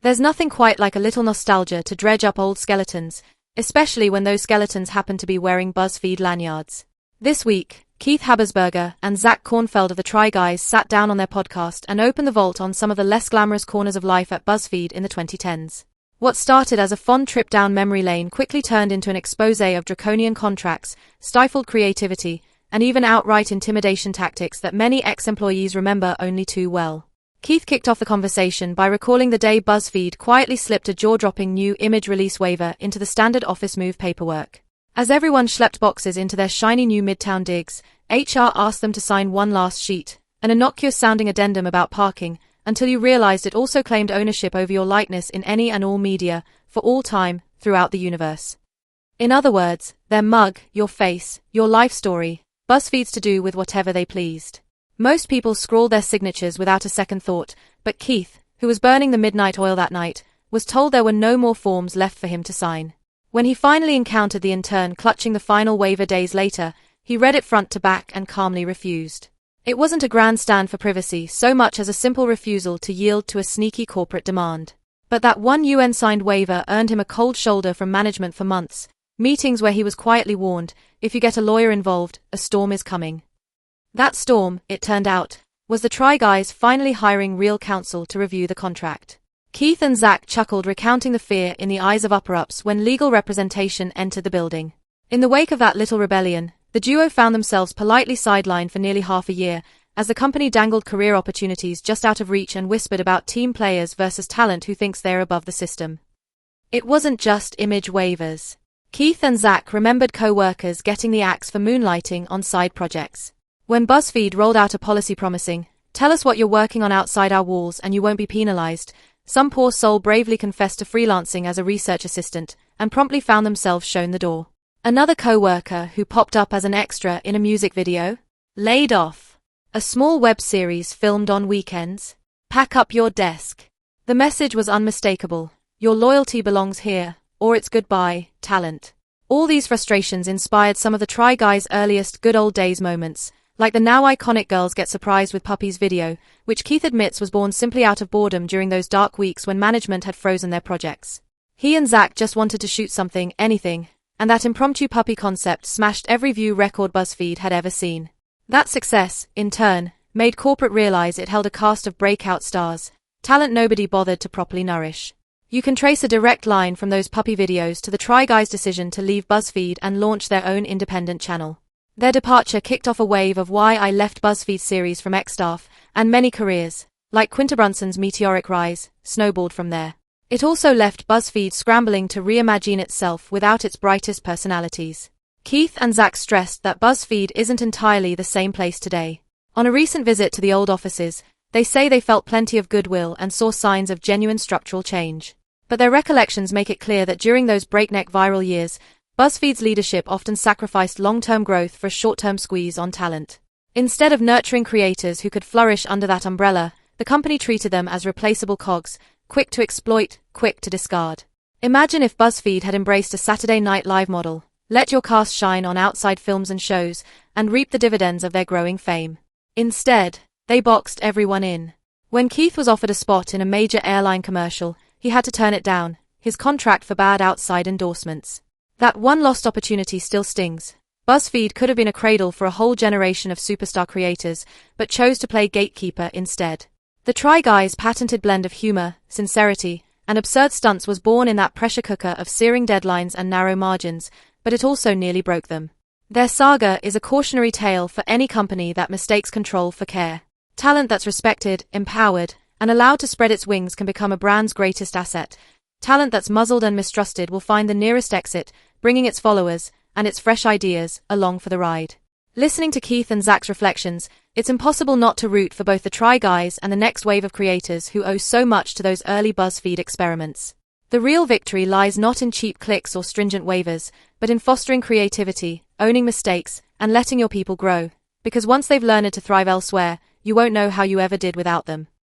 There's nothing quite like a little nostalgia to dredge up old skeletons, especially when those skeletons happen to be wearing BuzzFeed lanyards. This week, Keith Habersberger and Zach Kornfeld of the Try Guys sat down on their podcast and opened the vault on some of the less glamorous corners of life at BuzzFeed in the 2010s. What started as a fun trip down memory lane quickly turned into an exposé of draconian contracts, stifled creativity, and even outright intimidation tactics that many ex-employees remember only too well. Keith kicked off the conversation by recalling the day BuzzFeed quietly slipped a jaw-dropping new image release waiver into the standard office move paperwork. As everyone schlepped boxes into their shiny new midtown digs, HR asked them to sign one last sheet, an innocuous-sounding addendum about parking, until you realized it also claimed ownership over your likeness in any and all media, for all time, throughout the universe. In other words, their mug, your face, your life story, BuzzFeed's to do with whatever they pleased. Most people scrawled their signatures without a second thought, but Keith, who was burning the midnight oil that night, was told there were no more forms left for him to sign. When he finally encountered the intern clutching the final waiver days later, he read it front to back and calmly refused. It wasn't a grandstand for privacy so much as a simple refusal to yield to a sneaky corporate demand. But that one UN-signed waiver earned him a cold shoulder from management for months, meetings where he was quietly warned, if you get a lawyer involved, a storm is coming. That storm, it turned out, was the Try Guys finally hiring real counsel to review the contract. Keith and Zach chuckled, recounting the fear in the eyes of upper-ups when legal representation entered the building. In the wake of that little rebellion, the duo found themselves politely sidelined for nearly half a year, as the company dangled career opportunities just out of reach and whispered about team players versus talent who thinks they're above the system. It wasn't just image waivers. Keith and Zach remembered co-workers getting the axe for moonlighting on side projects. When BuzzFeed rolled out a policy promising, "Tell us what you're working on outside our walls and you won't be penalized," some poor soul bravely confessed to freelancing as a research assistant, and promptly found themselves shown the door. Another co-worker who popped up as an extra in a music video? Laid off. A small web series filmed on weekends? Pack up your desk. The message was unmistakable. Your loyalty belongs here, or it's goodbye, talent. All these frustrations inspired some of the Try Guys' earliest good old days moments, like the now iconic Girls Get Surprised with Puppies video, which Keith admits was born simply out of boredom during those dark weeks when management had frozen their projects. He and Zach just wanted to shoot something, anything, and that impromptu puppy concept smashed every view record BuzzFeed had ever seen. That success, in turn, made corporate realize it held a cast of breakout stars, talent nobody bothered to properly nourish. You can trace a direct line from those puppy videos to the Try Guys' decision to leave BuzzFeed and launch their own independent channel. Their departure kicked off a wave of Why I Left BuzzFeed series from ex-staff, and many careers, like Quinta Brunson's meteoric rise, snowballed from there. It also left BuzzFeed scrambling to reimagine itself without its brightest personalities. Keith and Zach stressed that BuzzFeed isn't entirely the same place today. On a recent visit to the old offices, they say they felt plenty of goodwill and saw signs of genuine structural change. But their recollections make it clear that during those breakneck viral years, BuzzFeed's leadership often sacrificed long-term growth for a short-term squeeze on talent. Instead of nurturing creators who could flourish under that umbrella, the company treated them as replaceable cogs, quick to exploit, quick to discard. Imagine if BuzzFeed had embraced a Saturday Night Live model, let your cast shine on outside films and shows, and reap the dividends of their growing fame. Instead, they boxed everyone in. When Keith was offered a spot in a major airline commercial, he had to turn it down, his contract forbade outside endorsements. That one lost opportunity still stings. BuzzFeed could have been a cradle for a whole generation of superstar creators, but chose to play gatekeeper instead. The Try Guys' patented blend of humor, sincerity, and absurd stunts was born in that pressure cooker of searing deadlines and narrow margins, but it also nearly broke them. Their saga is a cautionary tale for any company that mistakes control for care. Talent that's respected, empowered, and allowed to spread its wings can become a brand's greatest asset. Talent that's muzzled and mistrusted will find the nearest exit, bringing its followers, and its fresh ideas, along for the ride. Listening to Keith and Zach's reflections, it's impossible not to root for both the Try Guys and the next wave of creators who owe so much to those early BuzzFeed experiments. The real victory lies not in cheap clicks or stringent waivers, but in fostering creativity, owning mistakes, and letting your people grow. Because once they've learned to thrive elsewhere, you won't know how you ever did without them.